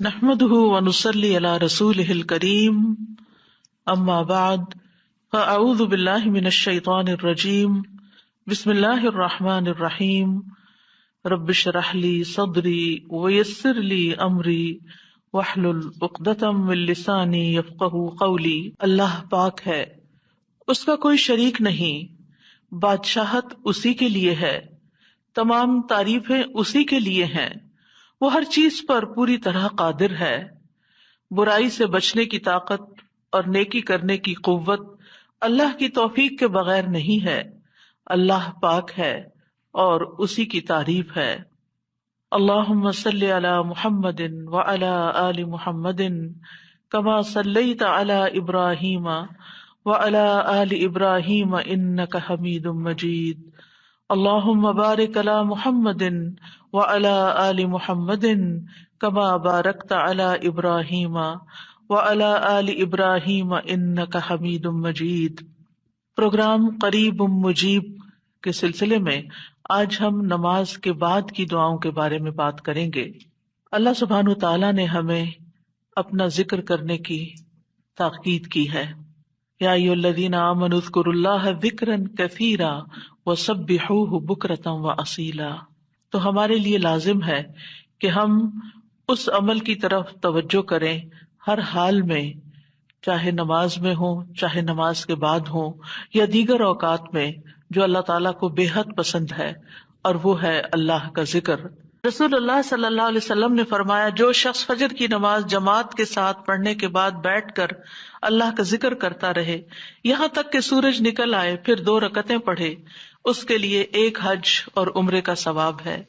نحمده ونصلي على رسوله الكريم اما بعد فاعوذ بالله من الشيطان الرجيم بسم الله الرحمن الرحيم رب اشرح لي صدري ويسر لي امري واحلل عقدة من لساني يفقهوا قولي۔ اللہ پاک ہے، اس کا کوئی شریک نہیں، بادشاہت اسی کے لیے ہے، تمام تعریفیں اسی کے لیے ہیں، وہ ہر چیز پر پوری طرح قادر ہے۔ برائی سے بچنے کی طاقت اور نیکی کرنے کی قوت اللہ کی توفیق کے بغیر نہیں ہے۔ اللہ پاک ہے اور اسی کی تعریف ہے۔ اللہم صلی علی محمد وعلی آل محمد کما صلیت علی ابراہیم وعلی آل ابراہیم انک حمید مجید۔ اللہم بارک علی محمد وعلی آل محمد کما بارکت علی ابراہیم وعلی آل ابراہیم انک حمید مجید۔ پروگرام قریب مجیب کے سلسلے میں آج ہم نماز کے بعد کی دعاؤں کے بارے میں بات کریں گے۔ اللہ سبحانہ تعالیٰ نے ہمیں اپنا ذکر کرنے کی تاکید کی ہے۔ یا ایھا الذین آمنوا اذکروا اللہ ذکرا کثیرا وسبحوہ بکرۃ واصیلا۔ تو ہمارے لیے لازم ہے کہ ہم اس عمل کی طرف توجہ کریں ہر حال میں، چاہے نماز میں ہو، چاہے نماز کے بعد ہو، یا دیگر اوقات میں، جو اللہ تعالیٰ کو بے حد پسند ہے، اور وہ ہے اللہ کا ذکر۔ رسول اللہ صلی اللہ علیہ وسلم نے فرمایا، جو شخص فجر کی نماز جماعت کے ساتھ پڑھنے کے بعد بیٹھ کر اللہ کا ذکر کرتا رہے یہاں تک کہ سورج نکل آئے، پھر 2 رکعتیں پڑھے، اس کے لیے 1 حج اور عمرے کا ثواب ہے۔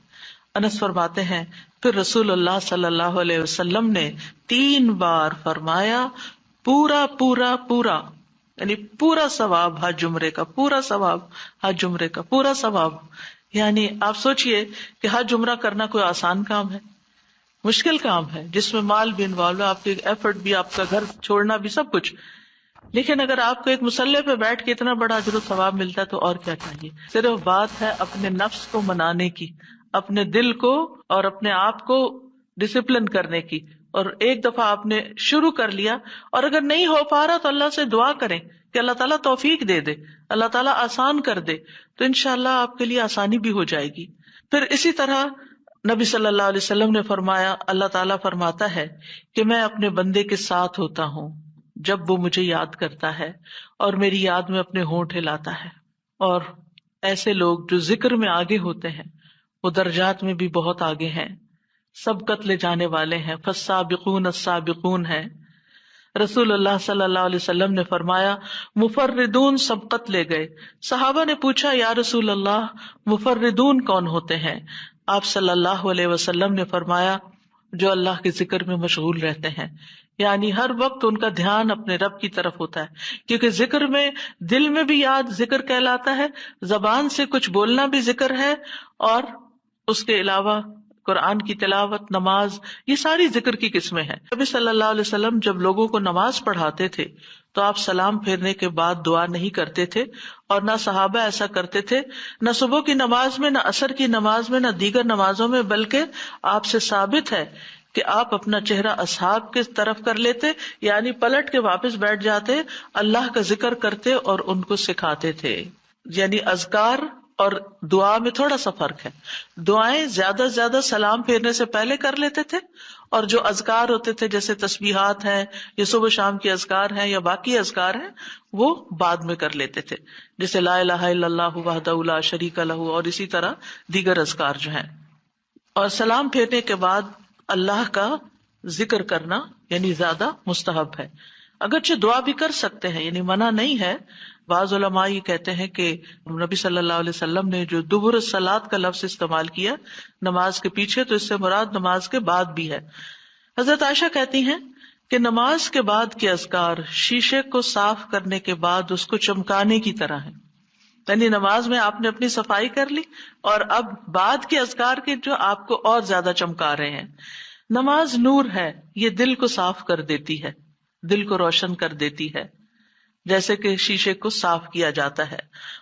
انس فرماتے ہیں، پھر رسول اللہ صلی اللہ علیہ وسلم نے 3 بار فرمایا، پورا پورا پورا، یعنی پورا ثواب حج عمرے کا، پورا ثواب حج عمرے کا، پورا ثواب۔ یعنی آپ سوچئے کہ حج عمرہ کرنا کوئی آسان کام ہے؟ مشکل کام ہے، جس میں مال بھی انوالو ہے، آپ کی ایفرٹ بھی، آپ کا گھر چھوڑنا بھی، سب کچھ۔ لیکن اگر آپ کو ایک مصلی پہ بیٹھ کے اتنا بڑا اجر و ثواب ملتا ہے تو اور کیا چاہیے۔ صرف بات ہے اپنے نفس کو منانے کی، اپنے دل کو اور اپنے آپ کو ڈسپلن کرنے کی، اور ایک دفعہ آپ نے شروع کر لیا، اور اگر نہیں ہو پا رہا تو اللہ سے دعا کریں کہ اللہ تعالیٰ توفیق دے دے، اللہ تعالیٰ آسان کر دے، تو انشاءاللہ آپ کے لیے آسانی بھی ہو جائے گی۔ پھر اسی طرح نبی صلی اللہ علیہ وسلم نے فرمایا، اللہ تعالیٰ فرماتا ہے کہ میں اپنے بندے کے ساتھ ہوتا ہوں جب وہ مجھے یاد کرتا ہے، اور میری یاد میں اپنے ہونٹ ہلاتا ہے۔ اور ایسے لوگ جو ذکر میں آگے ہوتے ہیں وہ درجات میں بھی بہت آگے ہیں، سبقت لے جانے والے ہیں، فالسابقون السابقون ہیں۔ رسول اللہ صلی اللہ علیہ وسلم نے فرمایا، مفردون سبقت لے گئے۔ صحابہ نے پوچھا، یا رسول اللہ مفردون کون ہوتے ہیں؟ آپ صلی اللہ علیہ وسلم نے فرمایا، جو اللہ کے ذکر میں مشغول رہتے ہیں، یعنی ہر وقت ان کا دھیان اپنے رب کی طرف ہوتا ہے، کیونکہ ذکر میں دل میں بھی یاد ذکر کہلاتا ہے، زبان سے کچھ بولنا بھی ذکر ہے، اور اس کے علاوہ قرآن کی تلاوت، نماز، یہ ساری ذکر کی قسمیں ہیں۔ نبی صلی اللہ علیہ وسلم جب لوگوں کو نماز پڑھاتے تھے تو آپ سلام پھیرنے کے بعد دعا نہیں کرتے تھے، اور نہ صحابہ ایسا کرتے تھے، نہ صبح کی نماز میں، نہ عصر کی نماز میں، نہ دیگر نمازوں میں، بلکہ آپ سے ثابت ہے کہ آپ اپنا چہرہ اصحاب کی طرف کر لیتے، یعنی پلٹ کے واپس بیٹھ جاتے، اللہ کا ذکر کرتے اور ان کو سکھاتے تھے۔ یعنی اذکار اور دعا میں تھوڑا سا فرق ہے۔ دعائیں زیادہ سے زیادہ سلام پھیرنے سے پہلے کر لیتے تھے، اور جو اذکار ہوتے تھے جیسے تسبیحات ہیں یا صبح شام کے اذکار ہیں یا باقی اذکار ہیں، وہ بعد میں کر لیتے تھے، جیسے لا الہ الا اللہ وحدہ لا شریک لہ، اور اسی طرح دیگر اذکار جو ہیں۔ اور سلام پھیرنے کے بعد اللہ کا ذکر کرنا یعنی زیادہ مستحب ہے، اگرچہ دعا بھی کر سکتے ہیں، یعنی منع نہیں ہے۔ بعض علماء یہ کہتے ہیں کہ نبی صلی اللہ علیہ وسلم نے جو دبر الصلاۃ کا لفظ استعمال کیا نماز کے پیچھے، تو اس سے مراد نماز کے بعد بھی ہے۔ حضرت عائشہ کہتی ہیں کہ نماز کے بعد کے اذکار شیشے کو صاف کرنے کے بعد اس کو چمکانے کی طرح ہے، یعنی نماز میں آپ نے اپنی صفائی کر لی، اور اب بعد کے اذکار کے جو آپ کو اور زیادہ چمکا رہے ہیں۔ نماز نور ہے، یہ دل کو صاف کر دیتی ہے، دل کو روشن کر دیتی ہے، جیسے کہ شیشے کو صاف کیا جاتا ہے،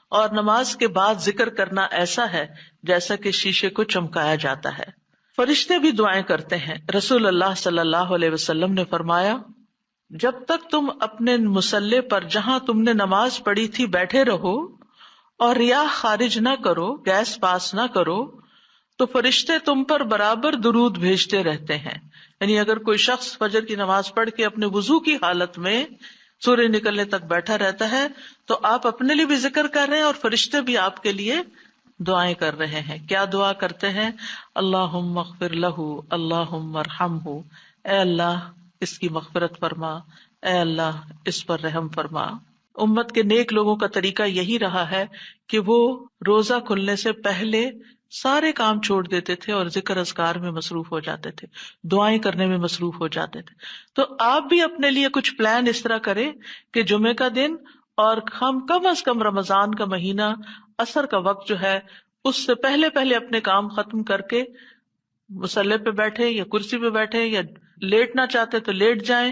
اور نماز کے بعد ذکر کرنا ایسا ہے جیسا کہ شیشے کو چمکایا جاتا ہے۔ فرشتے بھی دعائیں کرتے ہیں. رسول اللہ صلی اللہ علیہ وسلم نے فرمایا جب تک تم اپنے مصلی پر جہاں تم نے نماز پڑھی تھی بیٹھے رہو اور ریاح خارج نہ کرو، گیس پاس نہ کرو، تو فرشتے تم پر برابر درود بھیجتے رہتے ہیں. یعنی اگر کوئی شخص فجر کی نماز پڑھ کے اپنے وضو کی حالت میں سورج نکلنے تک بیٹھا رہتا ہے تو آپ اپنے لیے بھی ذکر کر رہے ہیں اور فرشتے بھی آپ کے لیے دعائیں کر رہے ہیں. کیا دعا کرتے ہیں؟ اللہم اغفر لہ، اللہم ارحمہ، اے اللہ اس کی مغفرت فرما، اے اللہ اس پر رحم فرما. امت کے نیک لوگوں کا طریقہ یہی رہا ہے کہ وہ روزہ کھلنے سے پہلے سارے کام چھوڑ دیتے تھے اور ذکر اذکار میں مصروف ہو جاتے تھے، دعائیں کرنے میں مصروف ہو جاتے تھے. تو آپ بھی اپنے لیے کچھ پلان اس طرح کریں کہ جمعے کا دن اور ہم کم از کم رمضان کا مہینہ عصر کا وقت جو ہے اس سے پہلے پہلے اپنے کام ختم کر کے مصلی پہ بیٹھے یا کرسی پہ بیٹھے یا لیٹنا چاہتے تو لیٹ جائیں،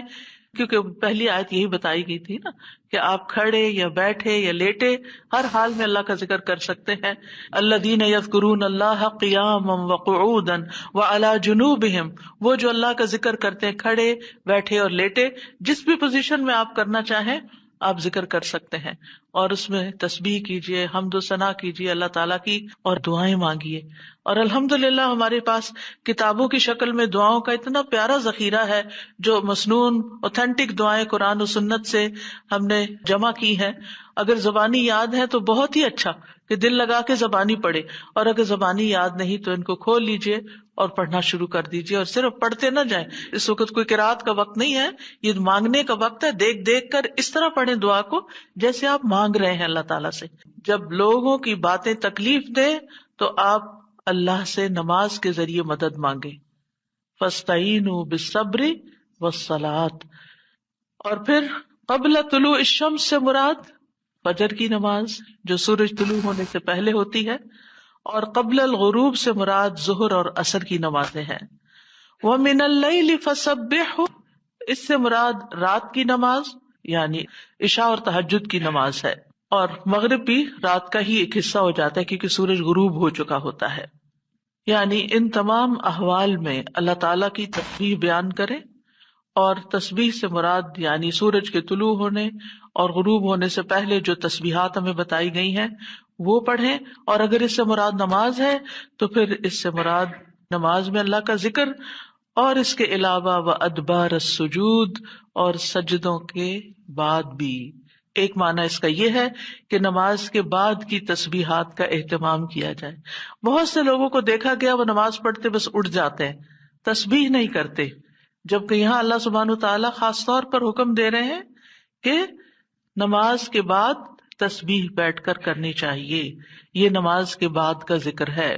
کیونکہ پہلی آیت یہی بتائی گئی تھی نا کہ آپ کھڑے یا بیٹھے یا لیٹے ہر حال میں اللہ کا ذکر کر سکتے ہیں. الذین یذکرون اللہ قیاما وقعودا وعلی جنوبہم، وہ جو اللہ کا ذکر کرتے ہیں کھڑے بیٹھے اور لیٹے، جس بھی پوزیشن میں آپ کرنا چاہیں آپ ذکر کر سکتے ہیں. اور اس میں تسبیح کیجئے، حمد و ثنا کیجئے اللہ تعالیٰ کی اور دعائیں مانگیے. اور الحمدللہ ہمارے پاس کتابوں کی شکل میں دعاؤں کا اتنا پیارا ذخیرہ ہے جو مسنون اوتھینٹک دعائیں قرآن و سنت سے ہم نے جمع کی ہیں. اگر زبانی یاد ہے تو بہت ہی اچھا کہ دل لگا کے زبانی پڑھے، اور اگر زبانی یاد نہیں تو ان کو کھول لیجئے اور پڑھنا شروع کر دیجئے. اور صرف پڑھتے نہ جائیں، اس وقت کوئی قرات کا وقت نہیں ہے، یہ مانگنے کا وقت ہے. دیکھ دیکھ کر اس طرح پڑھیں دعا کو جیسے آپ مانگ رہے ہیں اللہ تعالیٰ سے. جب لوگوں کی باتیں تکلیف دیں تو آپ اللہ سے نماز کے ذریعے مدد مانگیں. فاستعینوا بالصبر والصلاۃ. اور پھر قبل طلوع الشمس سے مراد فجر کی نماز جو سورج طلوع ہونے سے پہلے ہوتی ہے، اور قبل الغروب سے مراد ظہر اور عصر کی نمازیں ہیں. وَمِنَ اللَّيْلِ فَسَبِّحْهُ، اس سے مراد رات کی نماز یعنی عشاء اور تہجد کی نماز ہے. اور مغرب بھی رات کا ہی ایک حصہ ہو جاتا ہے کیونکہ سورج غروب ہو چکا ہوتا ہے. یعنی ان تمام احوال میں اللہ تعالیٰ کی تسبیح بیان کریں، اور تسبیح سے مراد یعنی سورج کے طلوع ہونے اور غروب ہونے سے پہلے جو تسبیحات ہمیں بتائی گئی ہیں وہ پڑھیں. اور اگر اس سے مراد نماز ہے تو پھر اس سے مراد نماز میں اللہ کا ذکر، اور اس کے علاوہ وَأَدْبَارَ السُّجُودِ، اور سجدوں کے بعد بھی. ایک معنی اس کا یہ ہے کہ نماز کے بعد کی تسبیحات کا اہتمام کیا جائے. بہت سے لوگوں کو دیکھا گیا وہ نماز پڑھتے بس اٹھ جاتے ہیں، تسبیح نہیں کرتے، جبکہ یہاں اللہ سبحانہ وتعالیٰ خاص طور پر حکم دے رہے ہیں کہ نماز کے بعد تسبیح بیٹھ کر کرنی چاہیے. یہ نماز کے بعد کا ذکر ہے.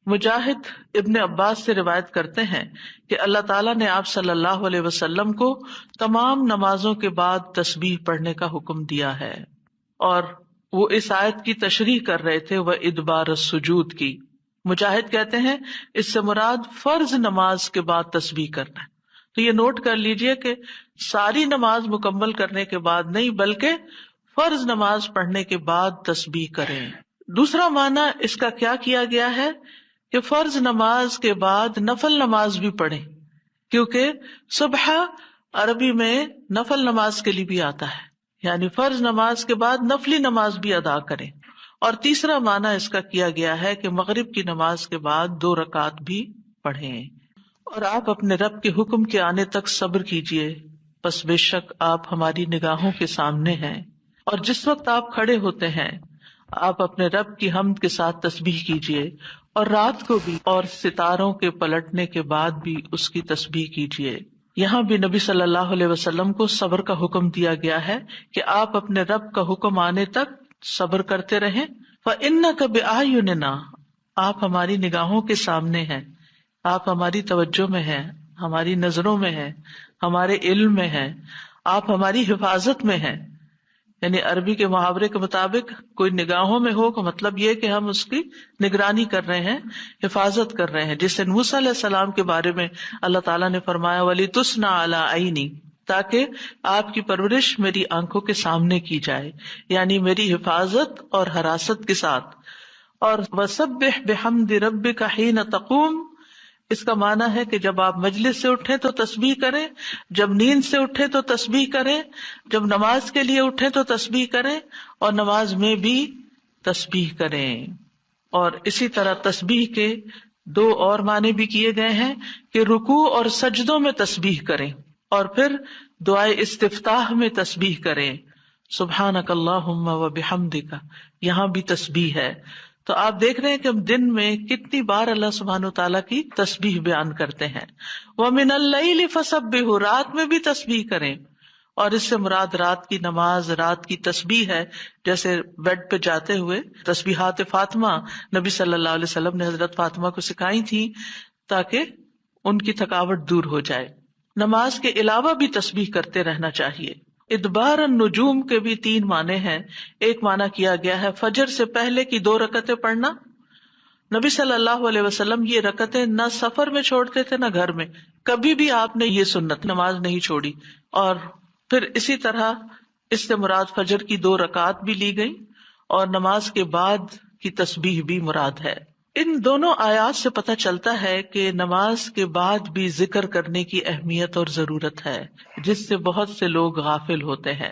مجاہد ابن عباس سے روایت کرتے ہیں کہ اللہ تعالیٰ نے آپ صلی اللہ علیہ وسلم کو تمام نمازوں کے بعد تسبیح پڑھنے کا حکم دیا ہے، اور وہ اس آیت کی تشریح کر رہے تھے وہ ادبار السجود کی. مجاہد کہتے ہیں اس سے مراد فرض نماز کے بعد تسبیح کرنا ہے. تو یہ نوٹ کر لیجئے کہ ساری نماز مکمل کرنے کے بعد نہیں بلکہ فرض نماز پڑھنے کے بعد تسبیح کریں. دوسرا معنی اس کا کیا کیا گیا ہے کہ فرض نماز کے بعد نفل نماز بھی پڑھیں، کیونکہ صبح عربی میں نفل نماز کے لیے بھی آتا ہے، یعنی فرض نماز کے بعد نفلی نماز بھی ادا کریں. اور تیسرا معنی اس کا کیا گیا ہے کہ مغرب کی نماز کے بعد 2 رکعت بھی پڑھیں. اور آپ اپنے رب کے حکم کے آنے تک صبر کیجئے، پس بے شک آپ ہماری نگاہوں کے سامنے ہیں. اور جس وقت آپ کھڑے ہوتے ہیں آپ اپنے رب کی حمد کے ساتھ تسبیح کیجئے، اور رات کو بھی اور ستاروں کے پلٹنے کے بعد بھی اس کی تسبیح کیجئے. یہاں بھی نبی صلی اللہ علیہ وسلم کو صبر کا حکم دیا گیا ہے کہ آپ اپنے رب کا حکم آنے تک صبر کرتے رہیں. فَإِنَّكَ بِأَعْيُنِنَا، آپ ہماری نگاہوں کے سامنے ہیں، آپ ہماری توجہ میں ہیں، ہماری نظروں میں ہیں، ہمارے علم میں ہیں، آپ ہماری حفاظت میں ہیں. یعنی عربی کے محاورے کے مطابق کوئی نگاہوں میں ہو کا مطلب یہ کہ ہم اس کی نگرانی کر رہے ہیں، حفاظت کر رہے ہیں. جس سے موسیٰ علیہ السلام کے بارے میں اللہ تعالیٰ نے فرمایا وَلِتُصْنَعَ عَلَىٰ عَيْنِي، تاکہ آپ کی پرورش میری آنکھوں کے سامنے کی جائے، یعنی میری حفاظت اور حراست کے ساتھ. اور وَسَبِّحْ بِحَمْدِ رَبِّكَ حِينَ تَقُومُ، اس کا معنی ہے کہ جب آپ مجلس سے اٹھیں تو تسبیح کریں، جب نیند سے اٹھیں تو تسبیح کریں، جب نماز کے لیے اٹھیں تو تسبیح کریں، اور نماز میں بھی تسبیح کریں. اور اسی طرح تسبیح کے دو اور معنی بھی کیے گئے ہیں کہ رکوع اور سجدوں میں تسبیح کریں، اور پھر دعائے استفتاح میں تسبیح کریں، سبحانک اللہم و بحمدک، یہاں بھی تسبیح ہے. تو آپ دیکھ رہے ہیں کہ ہم دن میں کتنی بار اللہ سبحانہ وتعالیٰ کی تسبیح بیان کرتے ہیں. وَمِنَ اللَّيْلِ فَسَبِّحْهُ، رات میں بھی تسبیح کریں، اور اس سے مراد رات کی نماز، رات کی تسبیح ہے. جیسے بیڈ پہ جاتے ہوئے تسبیحات فاطمہ نبی صلی اللہ علیہ وسلم نے حضرت فاطمہ کو سکھائی تھی تاکہ ان کی تھکاوٹ دور ہو جائے. نماز کے علاوہ بھی تسبیح کرتے رہنا چاہیے. ادبار النجوم کے بھی 3 معنی ہیں. ایک معنی کیا گیا ہے فجر سے پہلے کی 2 رکعتیں پڑھنا. نبی صلی اللہ علیہ وسلم یہ رکعتیں نہ سفر میں چھوڑتے تھے نہ گھر میں، کبھی بھی آپ نے یہ سنت نماز نہیں چھوڑی. اور پھر اسی طرح اس سے مراد فجر کی 2 رکعات بھی لی گئی، اور نماز کے بعد کی تسبیح بھی مراد ہے. ان دونوں آیات سے پتہ چلتا ہے کہ نماز کے بعد بھی ذکر کرنے کی اہمیت اور ضرورت ہے، جس سے بہت سے لوگ غافل ہوتے ہیں.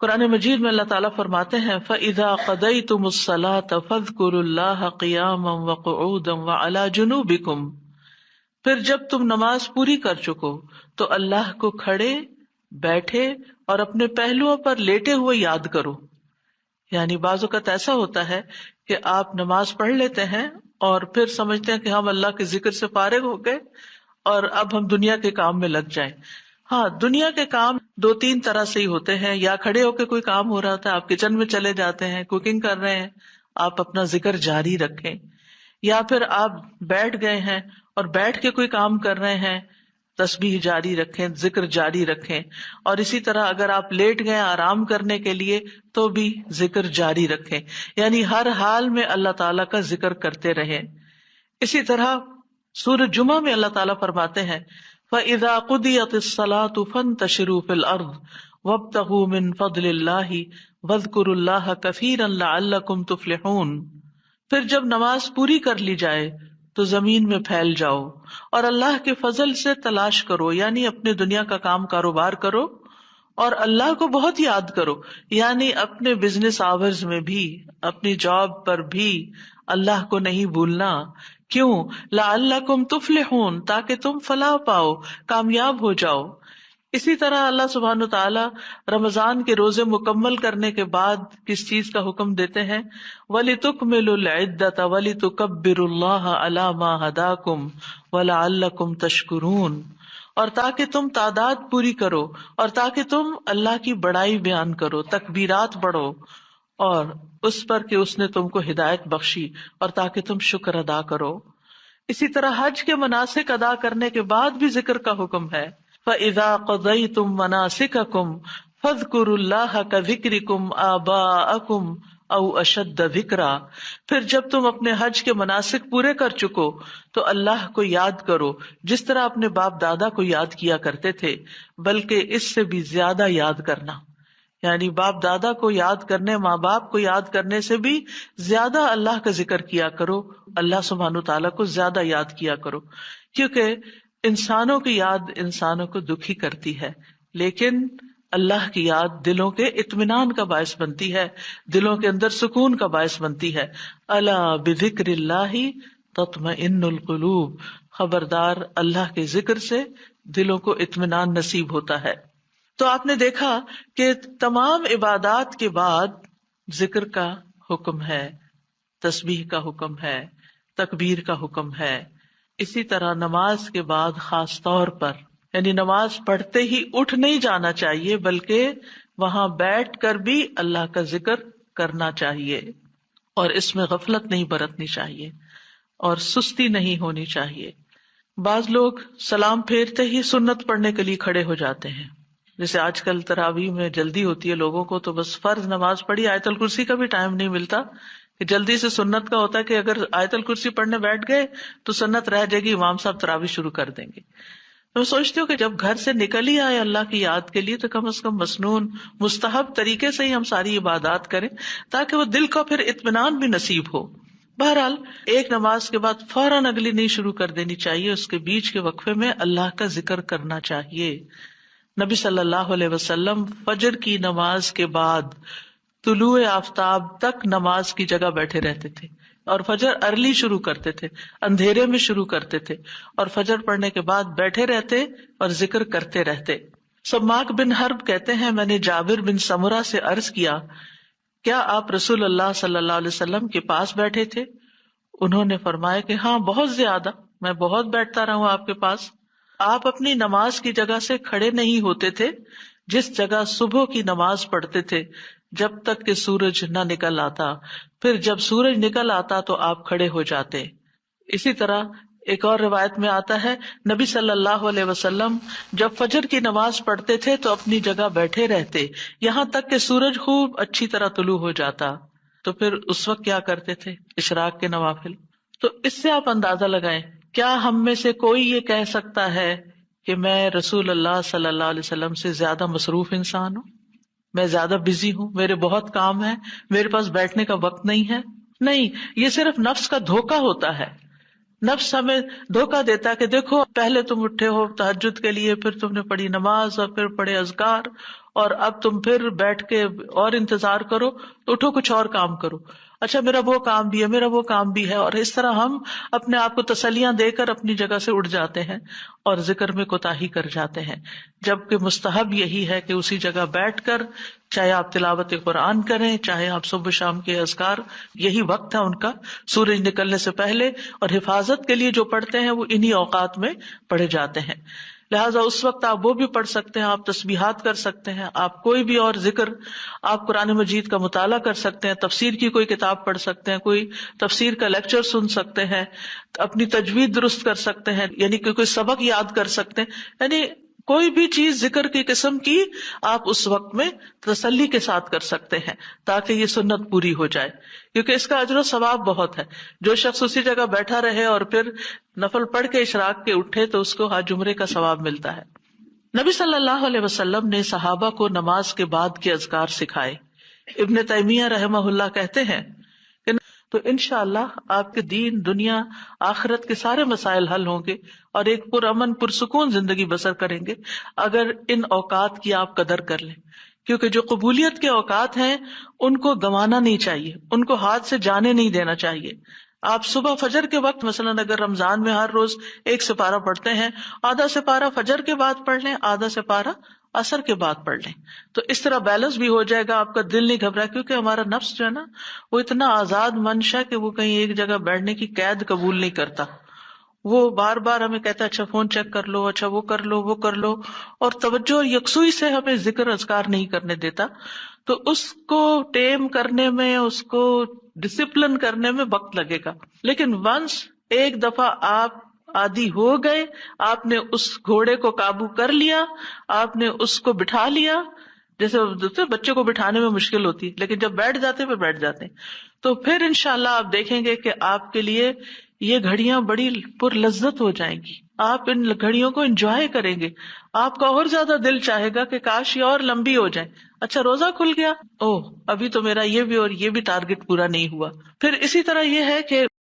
قرآن مجید میں اللہ تعالیٰ فرماتے ہیں فَإِذَا قَضَيْتُمُ الصَّلَاةَ فَاذْكُرُوا اللَّهَ قِيَامًا وَقُعُودًا وَعَلَى جُنُوبِكُمْ، پھر جب تم نماز پوری کر چکو تو اللہ کو کھڑے، بیٹھے اور اپنے پہلوؤں پر لیٹے ہوئے یاد کرو. یعنی بعض اوقات ایسا ہوتا ہے کہ آپ نماز پڑھ لیتے ہیں اور پھر سمجھتے ہیں کہ ہم اللہ کے ذکر سے فارغ ہو گئے اور اب ہم دنیا کے کام میں لگ جائیں. ہاں، دنیا کے کام 2-3 طرح سے ہی ہوتے ہیں. یا کھڑے ہو کے کوئی کام ہو رہا تھا، آپ کچن میں چلے جاتے ہیں، کوکنگ کر رہے ہیں، آپ اپنا ذکر جاری رکھیں. یا پھر آپ بیٹھ گئے ہیں اور بیٹھ کے کوئی کام کر رہے ہیں، تسبیح جاری رکھیں، ذکر جاری رکھیں. اور اسی طرح اگر آپ لیٹ گئے آرام کرنے کے لیے تو بھی ذکر جاری رکھیں. یعنی ہر حال میں اللہ تعالیٰ کا ذکر کرتے رہیں. اسی طرح سورۃ جمعہ میں اللہ تعالیٰ فرماتے ہیں فَإِذَا قُضِيَتِ الصَّلَاةُ فَانتَشِرُوا فِي الْأَرْضِ وَابْتَغُوا مِن فَضْلِ اللَّهِ وَاذْكُرُوا اللَّهَ كَثِيرًا لَعَلَّكُمْ تُفْلِحُونَ. پھر جب نماز پوری کر لی جائے تو زمین میں پھیل جاؤ اور اللہ کے فضل سے تلاش کرو، یعنی اپنے دنیا کا کام کاروبار کرو اور اللہ کو بہت یاد کرو. یعنی اپنے بزنس آورز میں بھی، اپنی جاب پر بھی اللہ کو نہیں بھولنا. کیوں؟ لعلکم تفلحون، تاکہ تم فلاح پاؤ، کامیاب ہو جاؤ. اسی طرح اللہ سبحانہ تعالیٰ رمضان کے روزے مکمل کرنے کے بعد کس چیز کا حکم دیتے ہیں؟ وَلِتُكْمِلُوا الْعِدَّةَ وَلِتُكَبِّرُوا اللَّهَ عَلَى مَا هَدَاكُمْ وَلَعَلَّكُمْ تَشْكُرُونَ، اور تاکہ تم تعداد پوری کرو اور تاکہ تم اللہ کی بڑائی بیان کرو، تکبیرات پڑھو، اور اس پر کہ اس نے تم کو ہدایت بخشی، اور تاکہ تم شکر ادا کرو. اسی طرح حج کے مناسک ادا کرنے کے بعد بھی ذکر کا حکم ہے. فَإِذَا قَضَيْتُم مَّنَاسِكَكُمْ فَاذْكُرُوا اللَّهَ كَذِكْرِكُمْ آبَاءَكُمْ أَوْ أَشَدَّ ذِكْرًا. پھر جب تم اپنے حج کے مناسک پورے کر چکو تو اللہ کو یاد کرو جس طرح اپنے باپ دادا کو یاد کیا کرتے تھے، بلکہ اس سے بھی زیادہ یاد کرنا. یعنی باپ دادا کو یاد کرنے، ماں باپ کو یاد کرنے سے بھی زیادہ اللہ کا ذکر کیا کرو، اللہ سبحانہ تعالیٰ کو زیادہ یاد کیا کرو. کیونکہ انسانوں کی یاد انسانوں کو دکھی کرتی ہے، لیکن اللہ کی یاد دلوں کے اطمینان کا باعث بنتی ہے، دلوں کے اندر سکون کا باعث بنتی ہے. الا بذکر اللہ تطمئن القلوب، خبردار اللہ کے ذکر سے دلوں کو اطمینان نصیب ہوتا ہے. تو آپ نے دیکھا کہ تمام عبادات کے بعد ذکر کا حکم ہے، تسبیح کا حکم ہے، تکبیر کا حکم ہے. اسی طرح نماز کے بعد خاص طور پر، یعنی نماز پڑھتے ہی اٹھ نہیں جانا چاہیے، بلکہ وہاں بیٹھ کر بھی اللہ کا ذکر کرنا چاہیے، اور اس میں غفلت نہیں برتنی چاہیے اور سستی نہیں ہونی چاہیے. بعض لوگ سلام پھیرتے ہی سنت پڑھنے کے لیے کھڑے ہو جاتے ہیں. جیسے آج کل تراویح میں جلدی ہوتی ہے لوگوں کو، تو بس فرض نماز پڑھی، آیت الکرسی کا بھی ٹائم نہیں ملتا کہ جلدی سے سنت کا ہوتا ہے کہ اگر آیت الکرسی پڑھنے بیٹھ گئے تو سنت رہ جائے گی، امام صاحب تراویح شروع کر دیں گے. میں سوچتی ہوں کہ جب گھر سے نکل ہی آئے اللہ کی یاد کے لیے تو کم از کم مسنون مستحب طریقے سے ہی ہم ساری عبادات کریں، تاکہ وہ دل کو پھر اطمینان بھی نصیب ہو. بہرحال ایک نماز کے بعد فوراً اگلی نہیں شروع کر دینی چاہیے، اس کے بیچ کے وقفے میں اللہ کا ذکر کرنا چاہیے۔ نبی صلی اللہ علیہ وسلم فجر کی نماز کے بعد طلوع آفتاب تک نماز کی جگہ بیٹھے رہتے تھے، اور فجر ارلی شروع کرتے تھے، اندھیرے میں شروع کرتے تھے، اور فجر پڑھنے کے بعد بیٹھے رہتے اور ذکر کرتے رہتے۔ سماک بن حرب کہتے ہیں، میں نے جابر بن سمرہ سے عرض کیا، کیا آپ رسول اللہ صلی اللہ علیہ وسلم کے پاس بیٹھے تھے؟ انہوں نے فرمایا کہ ہاں، بہت زیادہ، میں بہت بیٹھتا رہا ہوں آپ کے پاس۔ آپ اپنی نماز کی جگہ سے کھڑے نہیں ہوتے تھے جس جگہ صبح کی نماز پڑھتے تھے جب تک کہ سورج نہ نکل آتا، پھر جب سورج نکل آتا تو آپ کھڑے ہو جاتے۔ اسی طرح ایک اور روایت میں آتا ہے، نبی صلی اللہ علیہ وسلم جب فجر کی نماز پڑھتے تھے تو اپنی جگہ بیٹھے رہتے یہاں تک کہ سورج خوب اچھی طرح طلوع ہو جاتا، تو پھر اس وقت کیا کرتے تھے؟ اشراق کے نوافل۔ تو اس سے آپ اندازہ لگائیں، کیا ہم میں سے کوئی یہ کہہ سکتا ہے کہ میں رسول اللہ صلی اللہ علیہ وسلم سے زیادہ مصروف انسان ہوں، میں زیادہ بزی ہوں، میرے بہت کام ہے، میرے پاس بیٹھنے کا وقت نہیں ہے؟ نہیں، یہ صرف نفس کا دھوکہ ہوتا ہے۔ نفس ہمیں دھوکہ دیتا ہے کہ دیکھو، پہلے تم اٹھے ہو تہجد کے لیے، پھر تم نے پڑھی نماز اور پھر پڑھے اذکار، اور اب تم پھر بیٹھ کے اور انتظار کرو، تو اٹھو کچھ اور کام کرو، اچھا میرا وہ کام بھی ہے، میرا وہ کام بھی ہے، اور اس طرح ہم اپنے آپ کو تسلیاں دے کر اپنی جگہ سے اٹھ جاتے ہیں اور ذکر میں کوتاہی کر جاتے ہیں، جبکہ مستحب یہی ہے کہ اسی جگہ بیٹھ کر چاہے آپ تلاوت قرآن کریں، چاہے آپ صبح شام کے اذکار، یہی وقت ہے ان کا سورج نکلنے سے پہلے، اور حفاظت کے لیے جو پڑھتے ہیں وہ انہی اوقات میں پڑھے جاتے ہیں۔ لہٰذا اس وقت آپ وہ بھی پڑھ سکتے ہیں، آپ تسبیحات کر سکتے ہیں، آپ کوئی بھی اور ذکر، آپ قرآن مجید کا مطالعہ کر سکتے ہیں، تفسیر کی کوئی کتاب پڑھ سکتے ہیں، کوئی تفسیر کا لیکچر سن سکتے ہیں، اپنی تجوید درست کر سکتے ہیں، یعنی کہ کوئی سبق یاد کر سکتے ہیں، یعنی کوئی بھی چیز ذکر کی قسم کی آپ اس وقت میں تسلی کے ساتھ کر سکتے ہیں تاکہ یہ سنت پوری ہو جائے، کیونکہ اس کا اجر و ثواب بہت ہے۔ جو شخص اسی جگہ بیٹھا رہے اور پھر نفل پڑھ کے اشراق کے اٹھے تو اس کو حج عمرے کا ثواب ملتا ہے۔ نبی صلی اللہ علیہ وسلم نے صحابہ کو نماز کے بعد کے اذکار سکھائے۔ ابن تیمیہ رحمہ اللہ کہتے ہیں کہ تو انشاءاللہ آپ کے دین، دنیا، آخرت کے سارے مسائل حل ہوں گے اور ایک پرامن پرسکون زندگی بسر کریں گے اگر ان اوقات کی آپ قدر کر لیں، کیونکہ جو قبولیت کے اوقات ہیں ان کو گنوانا نہیں چاہیے، ان کو ہاتھ سے جانے نہیں دینا چاہیے۔ آپ صبح فجر کے وقت مثلاً اگر رمضان میں ہر روز ایک سپارہ پڑھتے ہیں، آدھا سپارہ فجر کے بعد پڑھ لیں، آدھا سپارہ عصر کے بعد پڑھ لیں، تو اس طرح بیلنس بھی ہو جائے گا، آپ کا دل نہیں گھبرائے، کیونکہ ہمارا نفس جو ہے نا وہ اتنا آزاد منش ہے کہ وہ کہیں ایک جگہ بیٹھنے کی قید قبول نہیں کرتا، وہ بار بار ہمیں کہتا ہے اچھا فون چیک کر لو، اچھا وہ کر لو، وہ کر لو، اور توجہ اور یکسوئی سے ہمیں ذکر اذکار نہیں کرنے دیتا، تو اس کو ٹیم کرنے میں، اس کو ڈسپلن کرنے میں وقت لگے گا۔ لیکن ونس ایک دفعہ آپ عادی ہو گئے، آپ نے اس گھوڑے کو قابو کر لیا، آپ نے اس کو بٹھا لیا، جیسے بچے کو بٹھانے میں مشکل ہوتی ہے لیکن جب بیٹھ جاتے پھر بیٹھ جاتے ہیں، تو پھر انشاءاللہ آپ دیکھیں گے کہ آپ کے لیے یہ گھڑیاں بڑی پر لذت ہو جائیں گی، آپ ان گھڑیوں کو انجوائے کریں گے، آپ کا اور زیادہ دل چاہے گا کہ کاش یہ اور لمبی ہو جائے، اچھا روزہ کھل گیا، اوہ ابھی تو میرا یہ بھی اور یہ بھی ٹارگٹ پورا نہیں ہوا۔ پھر اسی طرح یہ ہے کہ